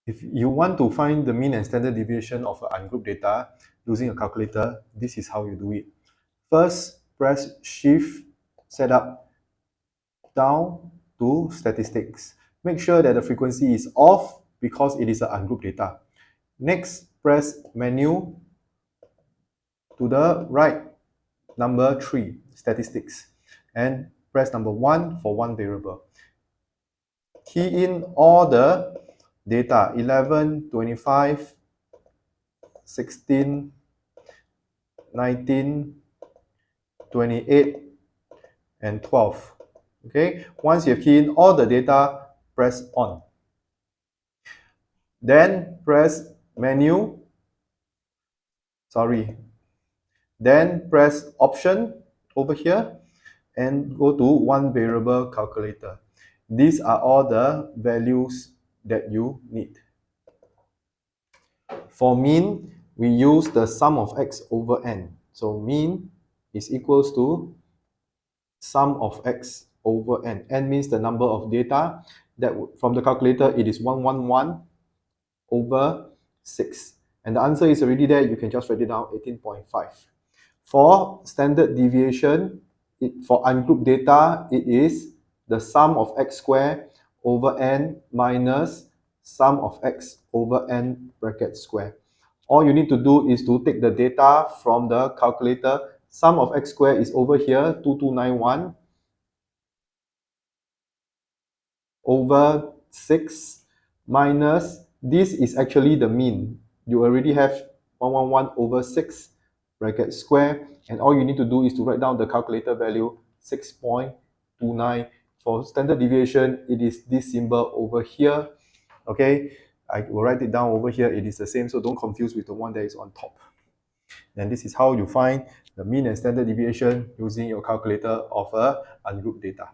If you want to find the mean and standard deviation of ungrouped data using a calculator, this is how you do it. First, press Shift, set up, down to statistics. Make sure that the frequency is off because it is an ungrouped data. Next, press Menu to the right, number 3, statistics, and press number 1 for one variable. Key in all the data 11, 25, 16, 19, 28, and 12. Okay, once you have keyed in all the data, press on. Then press menu, then press option over here and go to one variable calculator. These are all the values that you need. For mean, we use the sum of x over n. So mean is equals to sum of x over n. N means the number of data. That from the calculator, it is 111 over 6. And the answer is already there. You can just write it down, 18.5. For standard deviation, for ungrouped data, it is the sum of x squared over n minus sum of x over n bracket square. All you need to do is to take the data from the calculator. Sum of x squared is over here, 2291 over 6 minus, this is actually the mean. You already have 111 over 6 bracket square, and all you need to do is to write down the calculator value, 6.29. For standard deviation, it is this symbol over here. Okay, I will write it down over here. It is the same, so don't confuse with the one that is on top. And this is how you find the mean and standard deviation using your calculator of a ungrouped data.